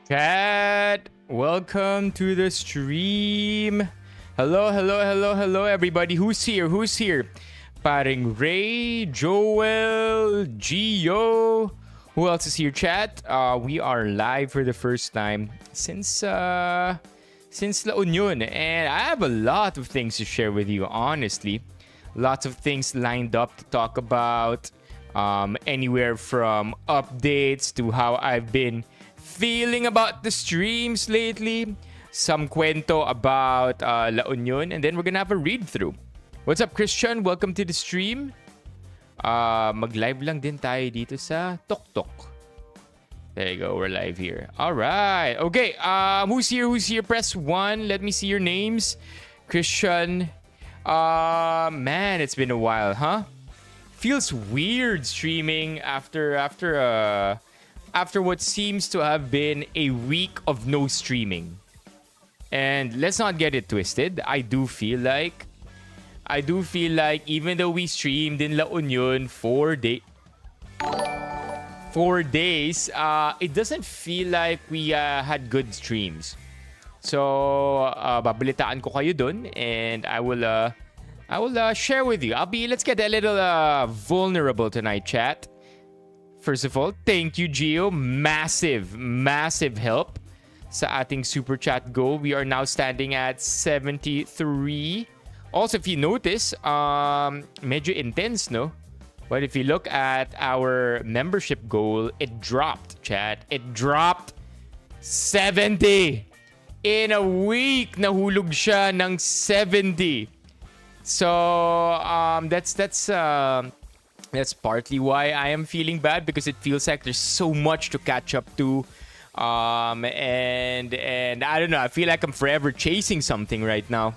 Chat, welcome to the stream. Hello, everybody. Who's here? Paring Ray, Joel, Gio. Who else is here, chat? We are live for the first time since La Union, and I have a lot of things to share with you. Honestly, lots of things lined up to talk about. Anywhere from updates to how I've been feeling about the streams lately, some cuento about La Union, and then we're gonna have a read-through. What's up, Christian? Welcome to the stream. Mag-live lang din tayo dito sa TokTok. There you go, we're live here. Alright, okay, who's here? Press 1, let me see your names. Christian. Man, it's been a while, huh? Feels weird streaming after what seems to have been a week of no streaming. And let's not get it twisted. I do feel like even though we streamed in La Union 4 days, it doesn't feel like we had good streams. So, babalitaan ko kayo dun, and I will share with you. Let's get a little vulnerable tonight, chat. First of all, thank you, Gio. Massive help sa ating super chat goal. We are now standing at 73. Also, if you notice, medyo intense, no? But if you look at our membership goal, it dropped, chat. It dropped 70. In a week, nahulog siya ng 70. So, that's partly why I am feeling bad, because it feels like there's so much to catch up to. And I don't know, I feel like I'm forever chasing something right now.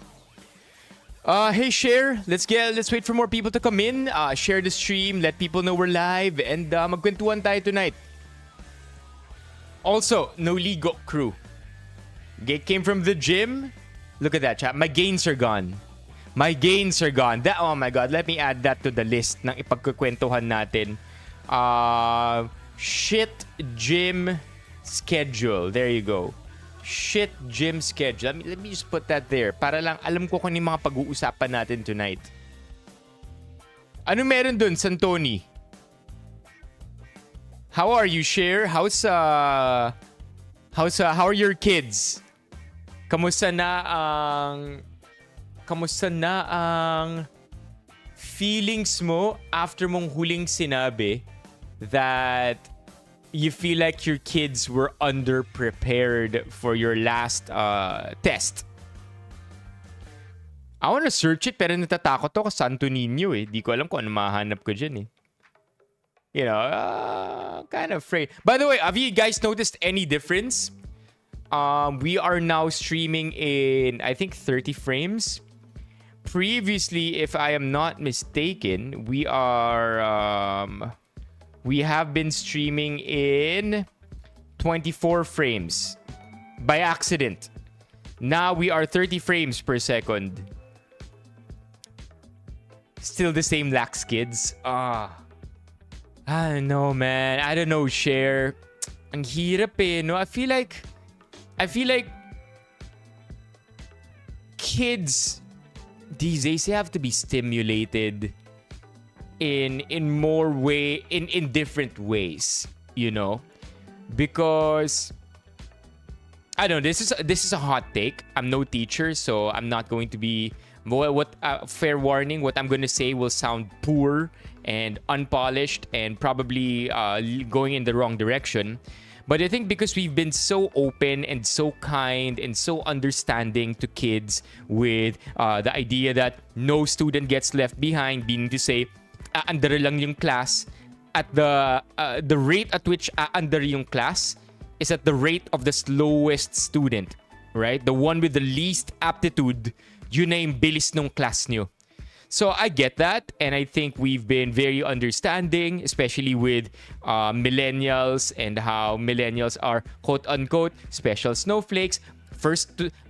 Hey, share. Let's wait for more people to come in. Share the stream, let people know we're live, and magkwentuhan tayo tonight. Also, no Ligo crew. Came from the gym. Look at that, chat. My gains are gone. Oh my God, let me add that to the list ng ipagkukwentuhan natin. Shit gym schedule. There you go. Shit gym schedule. Let me just put that there para lang alam ko kung ano yung mga pag-uusapan natin tonight. Ano meron dun, Santoni? How are you, Cher? How are your kids? Kamusta na ang feelings mo after mong huling sinabi that you feel like your kids were underprepared for your last test? I wanna search it, pero natatakot ako sa Santo Niño eh. Di ko alam kung ano mahanap ko dyan eh. You know, kind of afraid. By the way, have you guys noticed any difference? We are now streaming in, I think, 30 frames. Previously, if I am not mistaken, we have been streaming in 24 frames by accident. Now we are 30 frames per second. Still the same lax kids. I don't know, man. I don't know, Cher. Ang hirap eh, no? I feel like kids these days, they have to be stimulated in different ways, you know, because I don't know, this is a hot take. I'm no teacher, so I'm not going to be fair warning, what I'm going to say will sound poor and unpolished and probably going in the wrong direction. But I think because we've been so open and so kind and so understanding to kids with the idea that no student gets left behind, meaning to say, aandar lang yung class, at the rate at which aandar yung class is at the rate of the slowest student, right? The one with the least aptitude, yun na yung bilis nung class nyo. So I get that, and I think we've been very understanding, especially with millennials and how millennials are quote-unquote special snowflakes.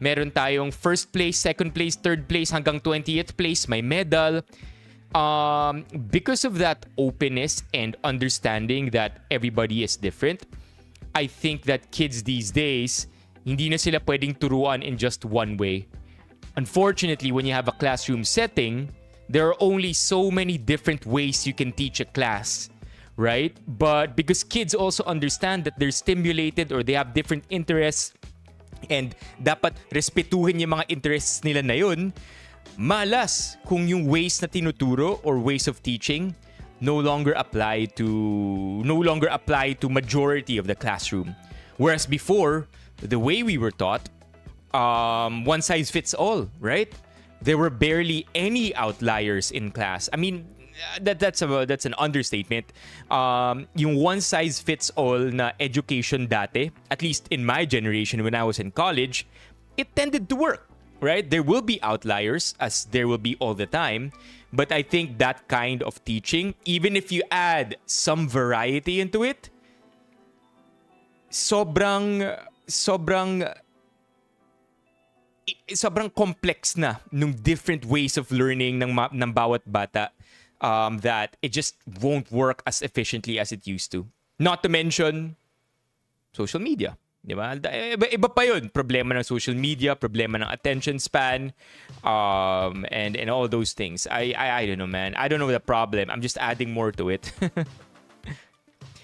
Meron tayong first place, second place, third place, hanggang 20th place, may medal. Because of that openness and understanding that everybody is different, I think that kids these days, hindi na sila pwedeng turuan in just one way. Unfortunately, when you have a classroom setting, there are only so many different ways you can teach a class, right? But because kids also understand that they're stimulated or they have different interests and dapat respetuhin yung mga interests nila na yun, malas kung yung ways na tinuturo or ways of teaching no longer apply to majority of the classroom. Whereas before, the way we were taught, one size fits all, right? There were barely any outliers in class. I mean, that's an understatement. Yung one size fits all na education dati, at least in my generation when I was in college, it tended to work, right? There will be outliers, as there will be all the time. But I think that kind of teaching, even if you add some variety into it, sobrang complex na nung different ways of learning ng bawat bata, that it just won't work as efficiently as it used to. Not to mention social media. Di ba? Iba pa yun. Problema ng social media, problema ng attention span, and all those things. I don't know, man. I don't know the problem. I'm just adding more to it.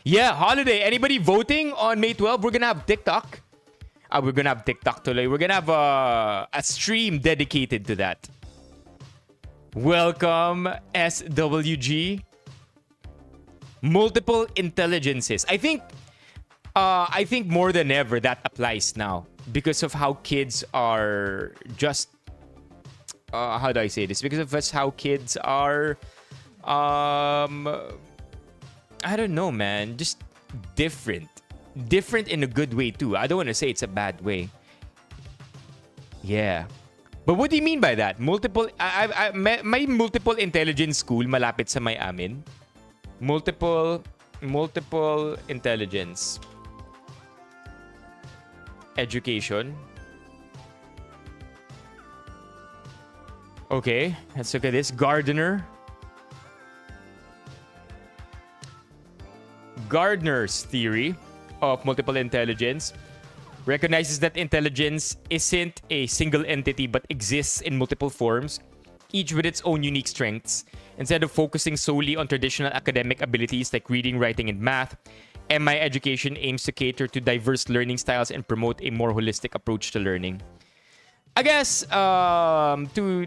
Yeah, holiday. Anybody voting on May 12? We're gonna have TikTok. We're gonna have TikTok today. We're gonna have a stream dedicated to that. Welcome, SWG. Multiple intelligences. I think more than ever that applies now because of how kids are just how do I say this? Because of how kids are I don't know, man, just different in a good way too. I don't want to say it's a bad way. Yeah. But what do you mean by that? Multiple may multiple intelligence school malapit sa may amin. Multiple intelligence education. Okay, let's look at this. Gardner's theory of multiple intelligence recognizes that intelligence isn't a single entity but exists in multiple forms, each with its own unique strengths. Instead of focusing solely on traditional academic abilities like reading, writing, and math, MI education aims to cater to diverse learning styles and promote a more holistic approach to learning. I guess to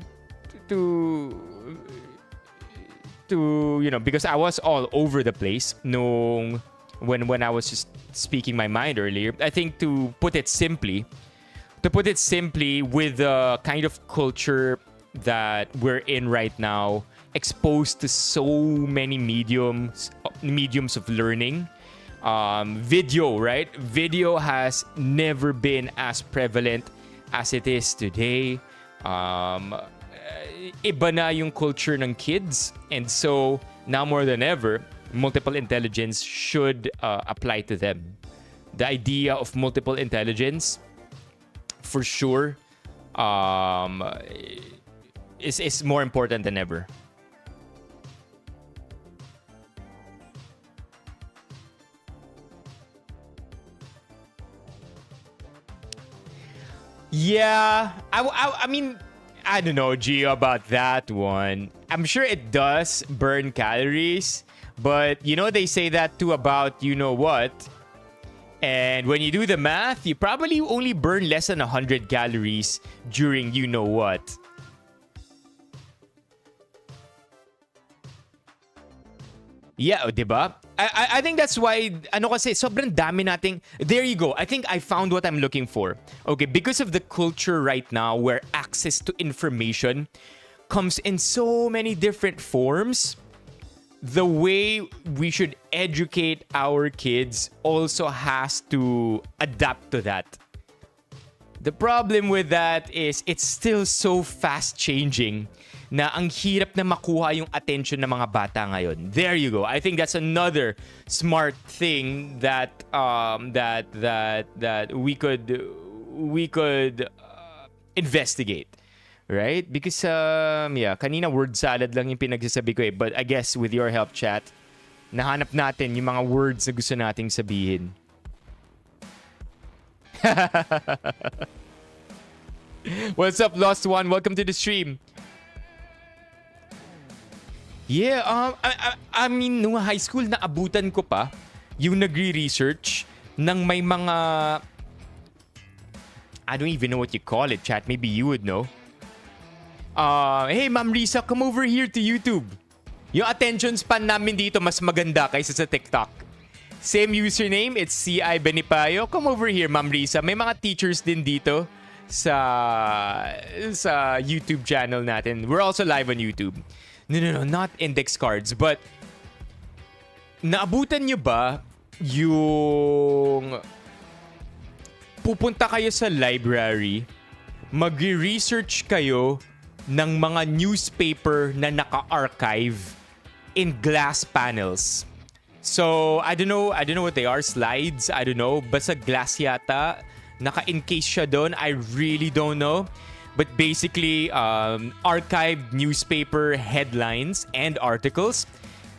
because I was all over the place when I was just speaking my mind earlier. I think to put it simply, with the kind of culture that we're in right now, exposed to so many mediums of learning. Video, right? Video has never been as prevalent as it is today. Iba na yung culture ng kids, and so now more than ever, multiple intelligence should apply to them. The idea of multiple intelligence, for sure, is more important than ever. Yeah, I mean, I don't know, Gio, about that one. I'm sure it does burn calories, but they say that too about you know what. And when you do the math, you probably only burn less than 100 calories during you know what. Yeah, diba? I think that's why, kasi, sobrang dami nating, there you go. I think I found what I'm looking for. Okay, because of the culture right now where access to information comes in so many different forms, the way we should educate our kids also has to adapt to that. The problem with that is it's still so fast changing na ang hirap na makuha yung attention ng mga bata ngayon. There you go. I think that's another smart thing that we could investigate. Right? Because kanina word salad lang yung pinagsasabi ko but I guess with your help, chat, nahanap natin yung mga words na gusto nating sabihin. What's up, Lost One? Welcome to the stream. Yeah, I mean, nung high school, naabutan ko pa yung nagre-research ng may mga... I don't even know what you call it, chat. Maybe you would know. Hey, Ma'am Risa, come over here to YouTube. Yung attention span namin dito mas maganda kaysa sa TikTok. Same username, it's CI Benipayo. Come over here, Ma'am Risa. May mga teachers din dito sa YouTube channel natin. We're also live on YouTube. No, not index cards. But, naabutan nyo ba yung pupunta kayo sa library, mag-research kayo ng mga newspaper na naka-archive in glass panels. So, I don't know what they are. Slides? I don't know. Basta glass yata. Naka-encase siya doon. I really don't know. But basically, archived newspaper headlines and articles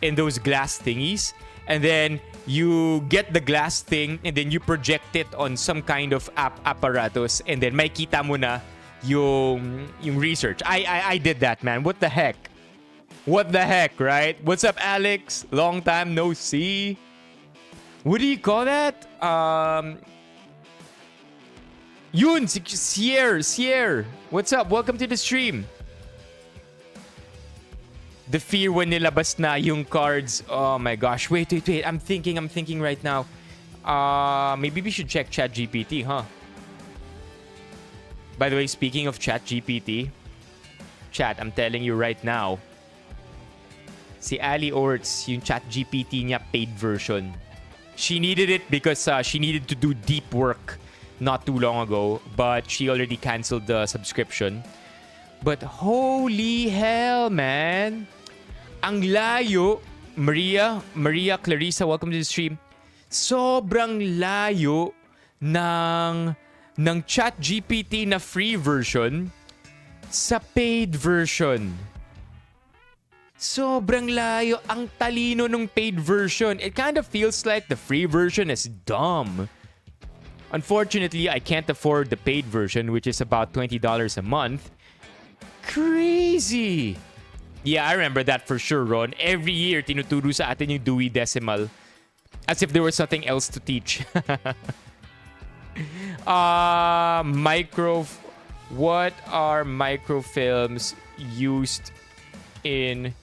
in those glass thingies. And then, you get the glass thing and then you project it on some kind of apparatus. And then, may kita mo na yung research. I did that, man. What the heck? What the heck, right? What's up, Alex? Long time no see. What do you call that? Yun, Sierra. What's up? Welcome to the stream. The fear when nilabas na yung cards. Oh my gosh. Wait. I'm thinking right now. Maybe we should check ChatGPT, huh? By the way, speaking of ChatGPT, chat, I'm telling you right now, si Ali Orts, yung ChatGPT niya paid version. She needed it because she needed to do deep work not too long ago, but she already canceled the subscription. But holy hell, man. Ang layo. Maria Clarissa, welcome to the stream. Sobrang layo ng ChatGPT na free version sa paid version. Sobrang layo. Ang talino ng paid version. It kind of feels like the free version is dumb. Unfortunately, I can't afford the paid version, which is about $20 a month. Crazy! Yeah, I remember that for sure, Ron. Every year, tinuturo sa atin yung Dewey Decimal. As if there was something else to teach. What are microfilms used in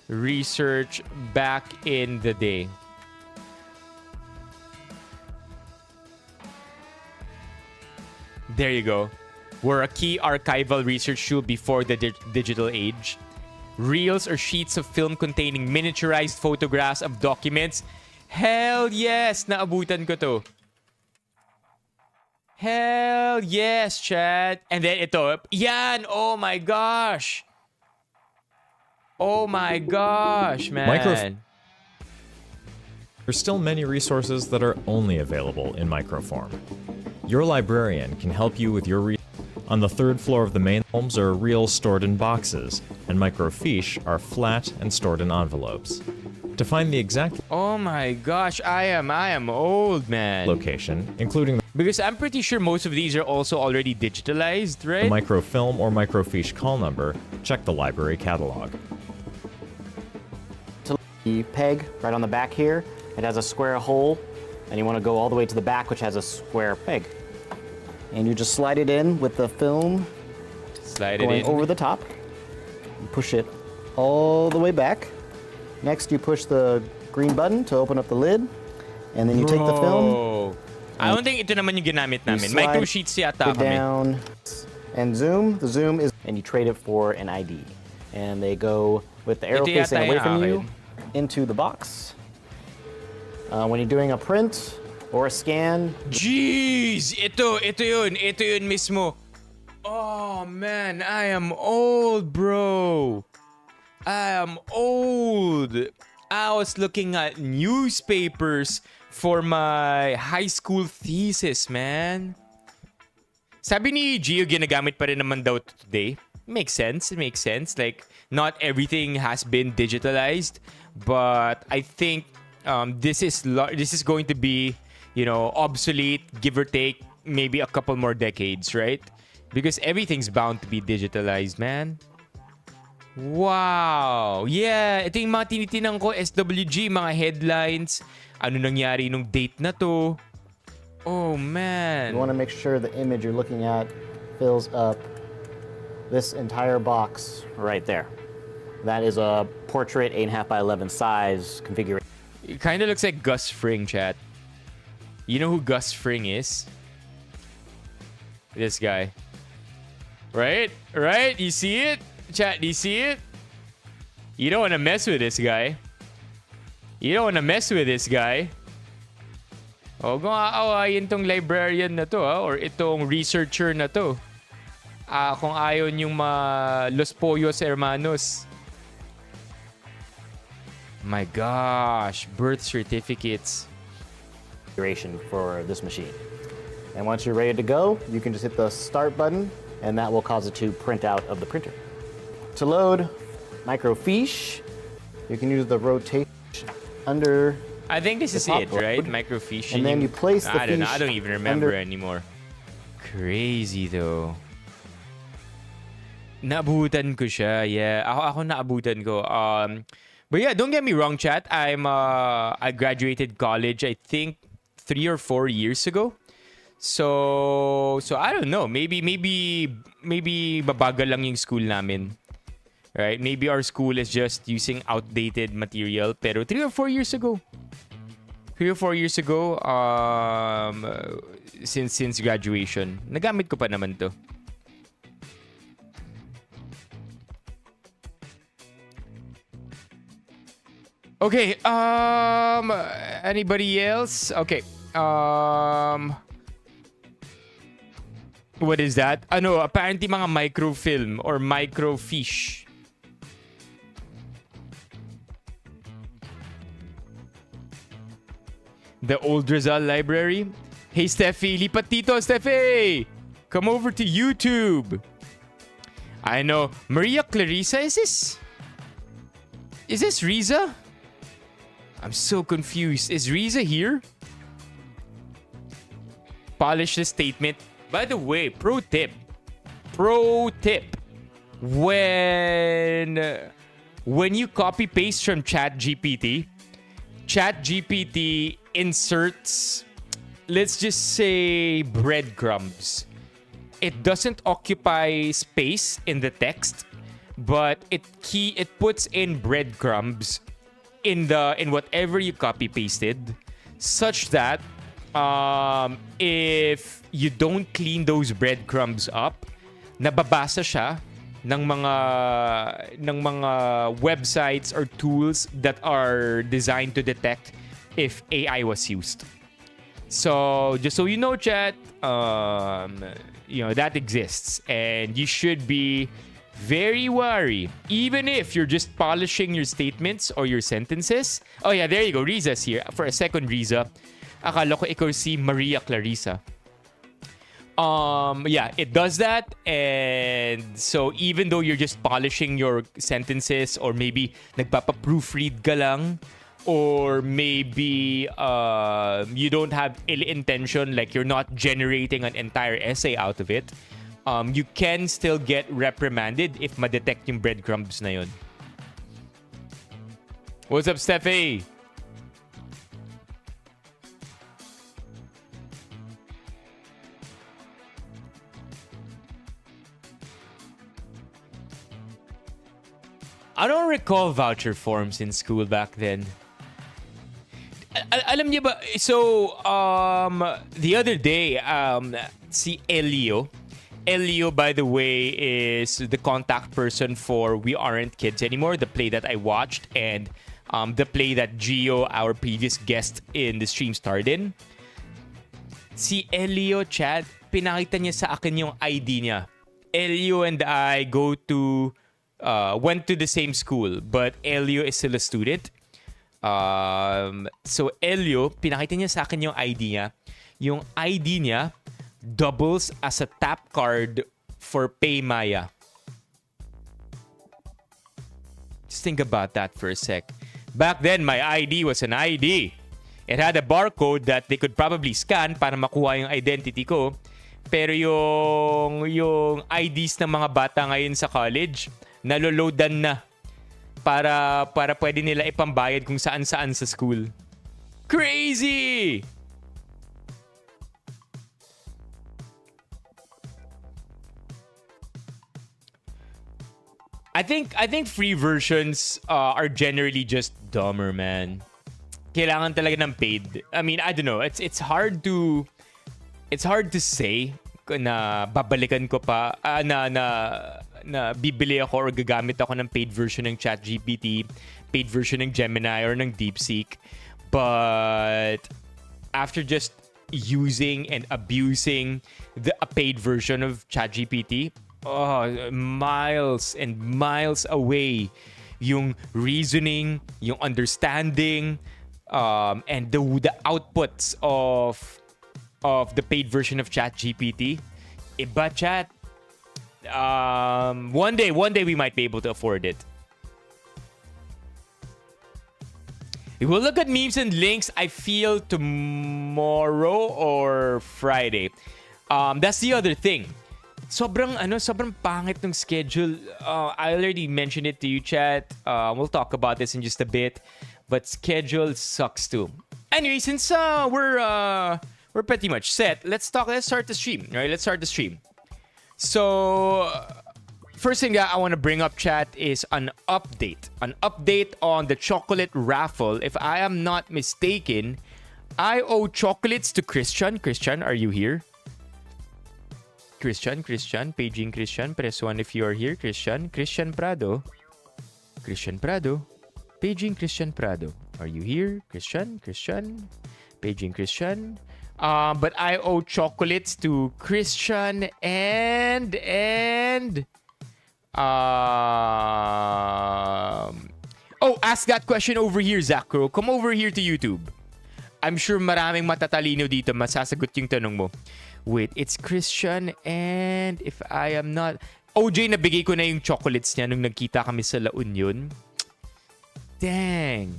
research back in the day? There you go. Were a key archival research tool before the digital age. Reels or sheets of film containing miniaturized photographs of documents. Hell yes! Naabutan ko to. Hell yes, chat. And then ito. Yan! Oh my gosh! Oh my gosh, man. There's still many resources that are only available in microform. Your librarian can help you with your On the third floor of the main homes are reels stored in boxes, and microfiche are flat and stored in envelopes. To find the exact Oh my gosh, I am old, man. location, including Because I'm pretty sure most of these are also already digitalized, the right? microfilm or microfiche call number, check the library catalog. The peg right on the back here, it has a square hole, and you want to go all the way to the back, which has a square peg. And you just slide it in with the film Slide it going in. over the top. You push it all the way back. Next, you push the green button to open up the lid, and then you take the film. Bro. I don't think ito naman yung ginamit You namin. slide Micro sheets yata it kami. down and zoom. The zoom is, and you trade it for an ID, and they go with the arrow Ito yata facing away yung from you akin. into the box. When you're doing a print or a scan, Jeez! Ito yun mismo. Oh man, I am old, bro. I am old. I was looking at newspapers for my high school thesis, man. Sabi ni Gio, ginagamit pa rin naman daw today. Makes sense. It makes sense. Like, not everything has been digitalized, but I think this is going to be, obsolete, give or take maybe a couple more decades, right? Because everything's bound to be digitalized, man. Wow! Yeah, ito yung mga tinitinan ko, SWG, mga headlines. Ano nangyari nung date na to? Oh, man. You want to make sure the image you're looking at fills up this entire box right there. That is a portrait 8.5 by 11 size configuration. It kind of looks like Gus Fring, chat. You know who Gus Fring is? This guy. Right? Right? You see it? Chat, do you see it? You don't want to mess with this guy. You don't want to mess with this guy. O, kung aawayin tong librarian na to, or itong researcher na to. Kung ayon yung Los Pollos Hermanos. My gosh, birth certificates. For this machine. And once you're ready to go, you can just hit the start button, and that will cause it to print out of the printer. To load microfiche, you can use the rotation under. I think this is it, right? Microfiche. And then you place the fiche. I don't even remember anymore. Crazy though. Naabutan ko siya. Yeah, ako naabutan ko. But yeah, don't get me wrong, chat. I graduated college, I think 3 or 4 years ago. So I don't know. Maybe babagal lang yung school namin. Right? Maybe our school is just using outdated material. Pero 3 or 4 years ago. 3 or 4 years ago, since graduation, nagamit ko pa naman to. Okay, anybody else? Okay. What is that? Ano, apparently mga microfilm or microfiche. The old Rizal library. Hey, Steffi. Lipat dito, Steffi. Come over to YouTube. I know. Maria Clarissa, is this? Is this Riza? I'm so confused. Is Riza here? Polish the statement. By the way, pro tip. When you copy paste from ChatGPT inserts, let's just say, breadcrumbs. It doesn't occupy space in the text, but it puts in breadcrumbs in whatever you copy pasted, such that if you don't clean those breadcrumbs up, nababasa siya ng mga websites or tools that are designed to detect if AI was used. So just so you know, chat, that exists, and you should be very wary, even if you're just polishing your statements or your sentences. Oh yeah, there you go. Riza's here. For a second, Riza, akala ko ikaw si Maria Clarissa. Yeah, it does that. And so even though you're just polishing your sentences, or maybe nagpapa-proofread ka lang, or maybe you don't have ill intention, like you're not generating an entire essay out of it, you can still get reprimanded if ma-detect yung breadcrumbs na yun. What's up, Steffi? I don't recall voucher forms in school back then. Alam niyo ba, so the other day, si Elio, by the way, is the contact person for We Aren't Kids Anymore, the play that I watched, and the play that Gio, our previous guest in the stream, starred in. Si Elio, chat, pinakita niya sa akin yung ID niya. Elio and I went to the same school, but Elio is still a student. So Elio, pinakita niya sa akin yung ID niya. Yung ID niya doubles as a tap card for PayMaya. Just think about that for a sec. Back then, my ID was an ID. It had a barcode that they could probably scan para makuha yung identity ko. Pero yung IDs ng mga bata ngayon sa college, naloloadan na para pwede nila ipambayad kung saan-saan sa school. Crazy! I think free versions are generally just dumber, man. Kailangan talaga ng paid. I mean, I don't know. It's hard to say na babalikan ko pa na bibili ako or gagamit ako ng paid version ng ChatGPT, paid version ng Gemini or ng DeepSeek. But after just using and abusing a paid version of ChatGPT, miles and miles away yung reasoning, yung understanding, and the outputs of the paid version of ChatGPT. Iba, chat. One day we might be able to afford it. We will look at memes and links, I feel, tomorrow or Friday. That's the other thing. Sobrang pangit ng schedule. I already mentioned it to you, chat. We'll talk about this in just a bit. But schedule sucks too. Anyway, since we're pretty much set, let's start the stream. All right, let's start the stream. So, first thing that I want to bring up, chat, is an update. An update on the chocolate raffle. If I am not mistaken, I owe chocolates to Christian. Christian, are you here? Christian, paging Christian, press 1 if you are here. Christian Prado, paging Christian Prado. Are you here? Christian, paging Christian. But I owe chocolates to Christian and ask that question over here, Zacro. Come over here to YouTube. I'm sure maraming matatalino dito masasagot yung tanong mo. Wait, it's Christian and if I am not... OJ, nabigay ko na yung chocolates niya nung nagkita kami sa La Union. Dang.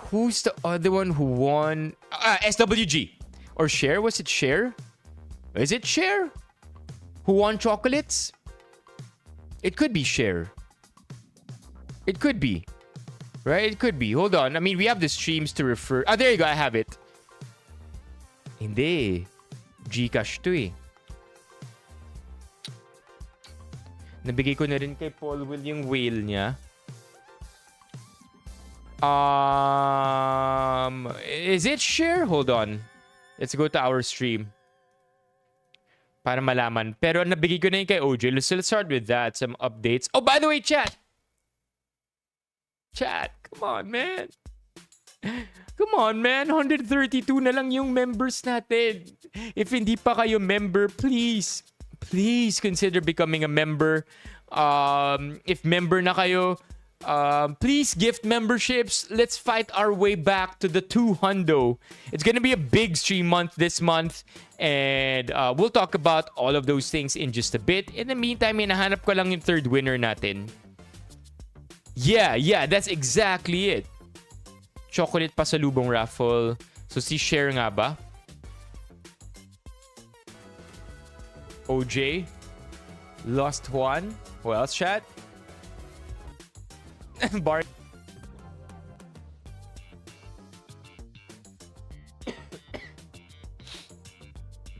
Who's the other one who won? SWG. Or Cher? Was it Cher? Is it Cher? Who won chocolates? It could be Cher. It could be. Right? It could be. Hold on. I mean, we have the streams to refer... there you go. I have it. Hindi. Gcash to eh. Nabigay ko na rin kay Paul Will yung whale niya. Is it Cher? Hold on. Let's go to our stream. Para malaman. Pero nabigay ko na yung kay OJ. So let's start with that. Some updates. Oh, by the way, chat. Chat. Come on, man. Come on, man. 132 na lang yung members natin. If hindi pa kayo member, please consider becoming a member. If member na kayo, please gift memberships. Let's fight our way back to the 200. It's gonna be a big stream month this month. And we'll talk about all of those things in just a bit. In the meantime, hinahanap ko lang yung third winner natin. Yeah, that's exactly it. Chocolate pasalubong raffle. So si Cher nga ba? OJ? Lost one? Who else, chat? Bar...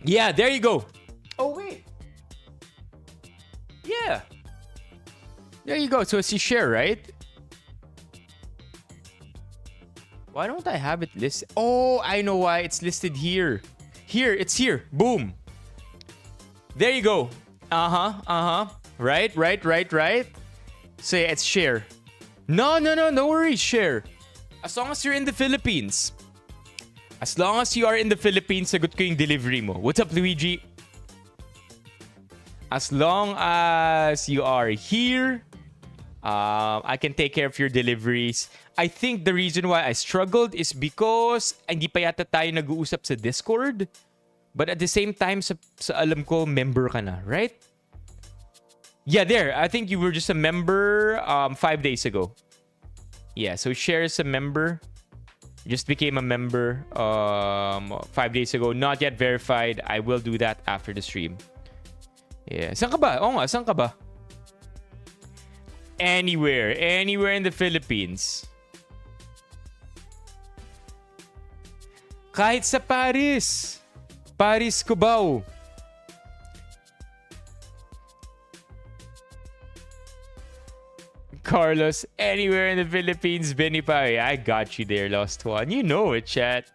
Yeah, there you go. Oh, wait. Yeah. There you go. So it's Cher, right? Why don't I have it listed? Oh, I know why it's listed here. Here, it's here. Boom. There you go. Right. So yeah, it's Cher. No worries, Cher. As long as you're in the Philippines. As long as you are in the Philippines, sagot ko yung delivery mo. What's up, Luigi? As long as you are here, I can take care of your deliveries. I think the reason why I struggled is because hindi pa yata tayo nag-uusap sa Discord. But at the same time, sa alam ko, member ka na, right? Yeah, there. I think you were just a member 5 days ago. Yeah, so Cher is a member. Just became a member 5 days ago. Not yet verified. I will do that after the stream. Yeah. Saan ka ba? Oo nga, saan ka ba? Anywhere. Anywhere in the Philippines. Kahit sa Paris. Paris, Cubao. Carlos, anywhere in the Philippines, Benipayo. I got you there, Lost One. You know it, chat.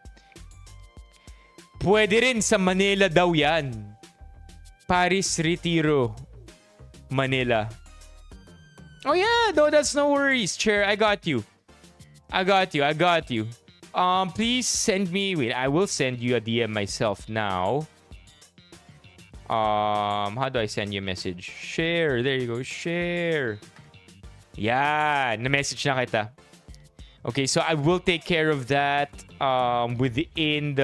Pwede rin sa Manila daw yan. Paris, Retiro, Manila. Oh yeah, no, that's no worries, Chair. I got you. I got you. Please send me... Wait, I will send you a DM myself now. How do I send you a message? Share. There you go. Share. Yeah, na-message na kita. Okay, so I will take care of that by the end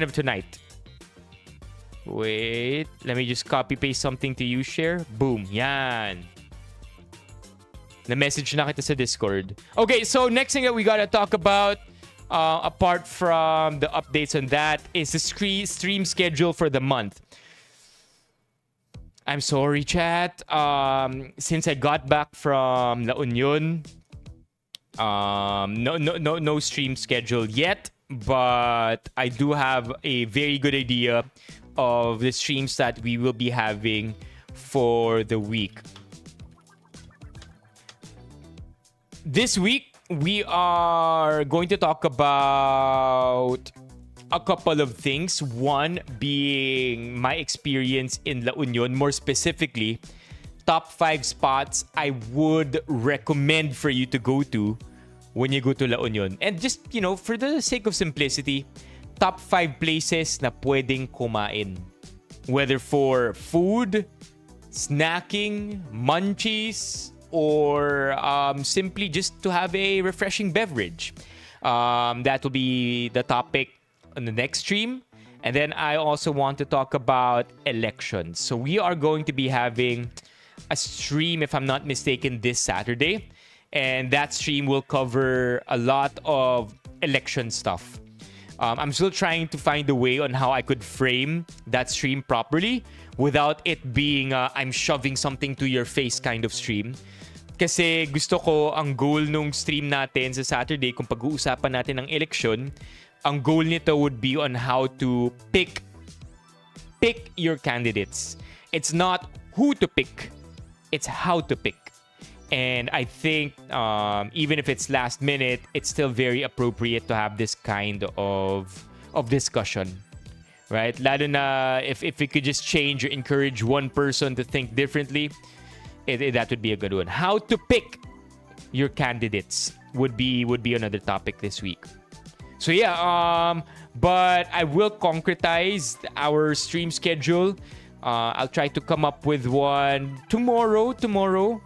of tonight. Wait, let me just copy paste something to you, share. Boom, yan. Na-message na kita sa Discord. Okay, so next thing that we gotta talk about, apart from the updates on that, is the stream schedule for the month. I'm sorry, chat. Since I got back from La Union, no stream schedule yet, but I do have a very good idea of the streams that we will be having for the week. This week, we are going to talk about a couple of things. One being my experience in La Union. More specifically, top 5 spots I would recommend for you to go to when you go to La Union. And just, for the sake of simplicity, top 5 places na pwedeng kumain. Whether for food, snacking, munchies, or simply just to have a refreshing beverage. That will be the topic on the next stream. And then I also want to talk about elections. So we are going to be having a stream, if I'm not mistaken, this Saturday. And that stream will cover a lot of election stuff. I'm still trying to find a way on how I could frame that stream properly without it being I'm shoving something to your face kind of stream. Kasi gusto ko ang goal nung stream natin sa Saturday, kung pag-uusapan natin ng election, ang goal nito would be on how to pick your candidates. It's not who to pick, it's how to pick. And I think even if it's last minute, it's still very appropriate to have this kind of discussion. Right? Lalo na if we could just change or encourage one person to think differently, that would be a good one. How to pick your candidates would be another topic this week. So yeah, but I will concretize our stream schedule. I'll try to come up with one tomorrow,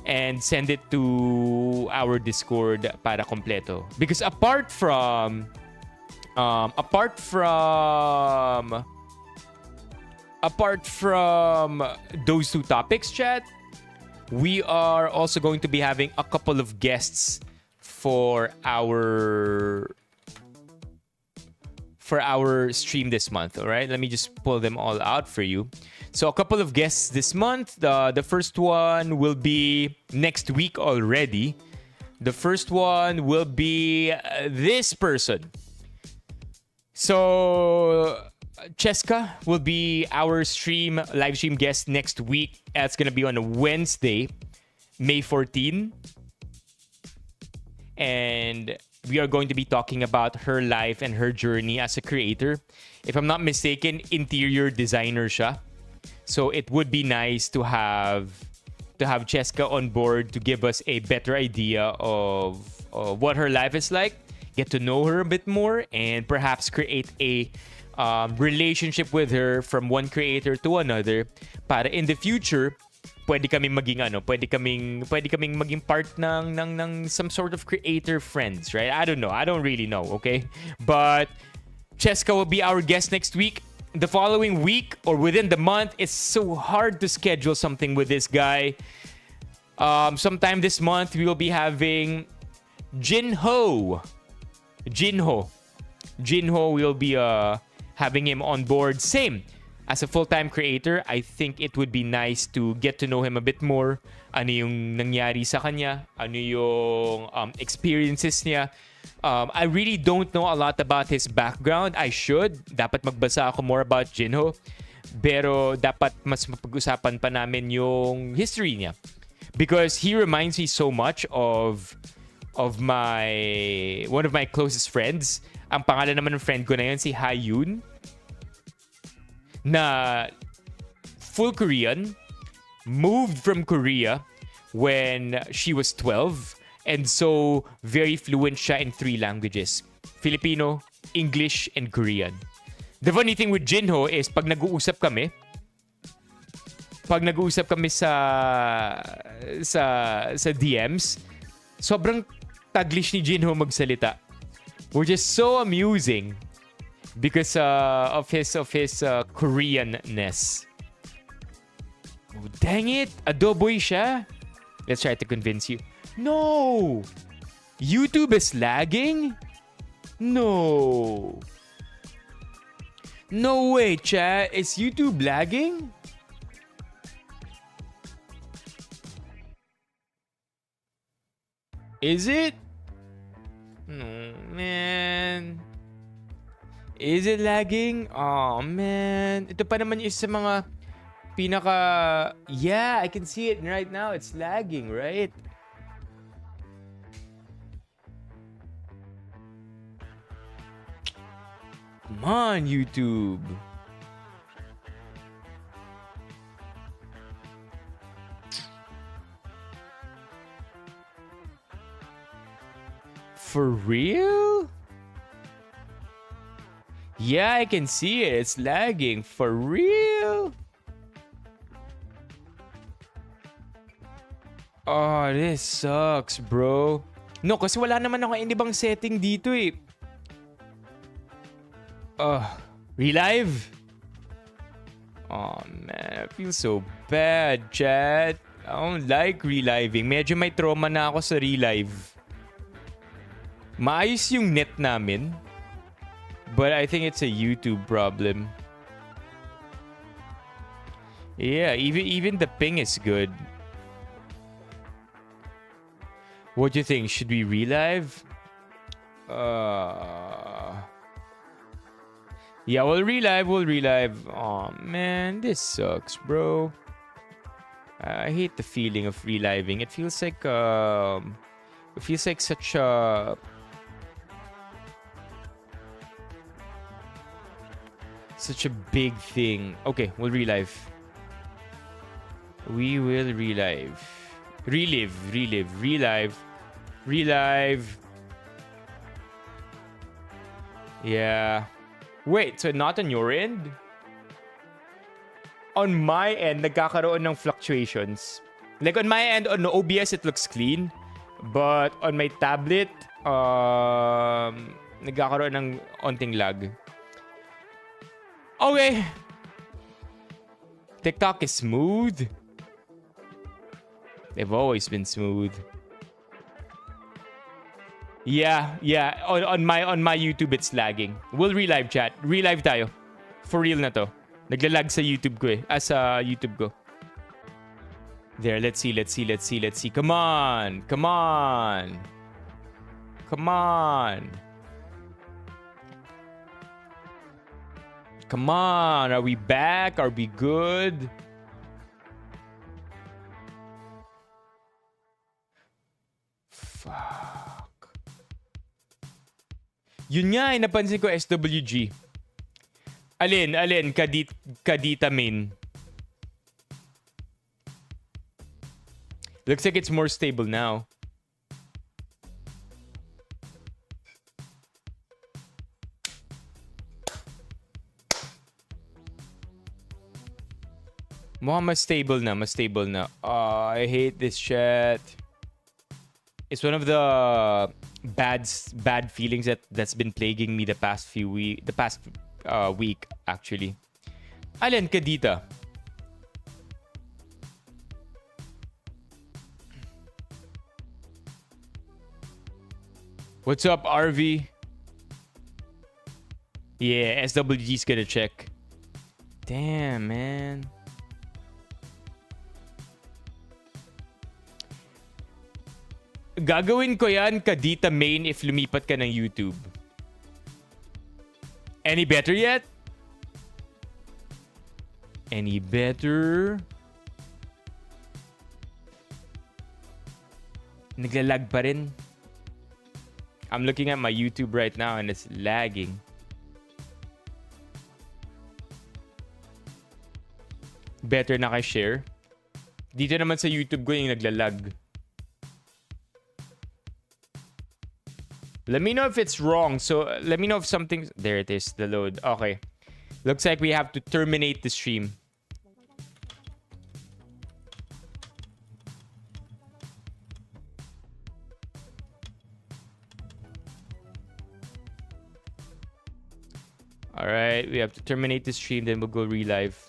and send it to our Discord para kompleto. Because apart from those two topics, chat, we are also going to be having a couple of guests for our stream this month. All right, let me just pull them all out for you. So a couple of guests this month. The first one will be next week already. The first one will be this person. So Cheska will be our live stream guest next week. That's gonna be on a Wednesday, May 14. And we are going to be talking about her life and her journey as a creator. If I'm not mistaken, interior designer siya. So it would be nice to have Cheska on board to give us a better idea of what her life is like, get to know her a bit more, and perhaps create a relationship with her from one creator to another para in the future pwede kaming maging part ng some sort of creator friends, right? I don't know. I don't really know, okay? But Cheska will be our guest next week. The following week or within the month, it's so hard to schedule something with this guy. Sometime this month, we will be having Jinho. Jinho will be having him on board. Same. As a full-time creator, I think it would be nice to get to know him a bit more. Ano yung nangyari sa kanya? Ano yung experiences niya? I really don't know a lot about his background. I should. Dapat magbasa ako more about Jinho. Pero dapat mas mapag-usapan pa namin yung history niya. Because he reminds me so much of one of my closest friends. Ang pangalan naman ng friend ko na yun, si Hayun. Na full Korean, moved from Korea when she was 12, and so very fluent siya in 3 languages: Filipino, English, and Korean. The funny thing with Jinho is pag nag-uusap kami sa DMs, sobrang Taglish ni Jinho magsalita, which is so amusing. Because of his Koreanness. Oh, dang it! Adoboy siya. Let's try to convince you. No! YouTube is lagging? No. No way, chat. Is YouTube lagging? Is it? No, man. Is it lagging? Oh, man. Ito pa naman yung sa mga pinaka... Yeah, I can see it right now. It's lagging, right? Come on, YouTube. For real? Yeah, I can see it. It's lagging. For real? Oh, this sucks, bro. No, kasi wala naman ako inibang setting dito eh. Relive? Oh, man. I feel so bad, chat. I don't like reliving. Medyo may trauma na ako sa relive. Maayos yung net namin. But I think it's a YouTube problem. Yeah, even the ping is good. What do you think? Should we relive? Yeah, we'll relive. Oh man, this sucks, bro. I hate the feeling of reliving. It feels like such a big thing. Okay, we'll relive. We will relive. Relive. Yeah. Wait, so not on your end? On my end, nagkakaroon ng fluctuations. Like on my end, on OBS, it looks clean. But on my tablet, nagkakaroon ng onting lag. Okay. TikTok is smooth. They've always been smooth. Yeah. On my YouTube, it's lagging. We'll relive, chat. Relive tayo. For real na to. Naglalag sa YouTube ko eh. Sa YouTube ko. There, let's see. Come on. Come on, are we back? Are we good? Fuck. Yun nga, napansin ko SWG. Alin, Kadita main. Looks like it's more stable now. Mukhang mas stable na. Oh, I hate this chat. It's one of the bad feelings that's been plaguing me the past week actually. Alin ka dito? What's up, RV? Yeah, SWG's gonna check. Damn, man. Gagawin ko yan kadita main if lumipat ka ng YouTube. Any better yet? Any better? Naglalag pa rin. I'm looking at my YouTube right now and it's lagging. Better na kay share. Dito naman sa YouTube ko yung naglalag. Let me know if it's wrong. So let me know if something... There it is, the load. Okay. Looks like we have to terminate the stream. Alright, we have to terminate the stream, then we'll go relive.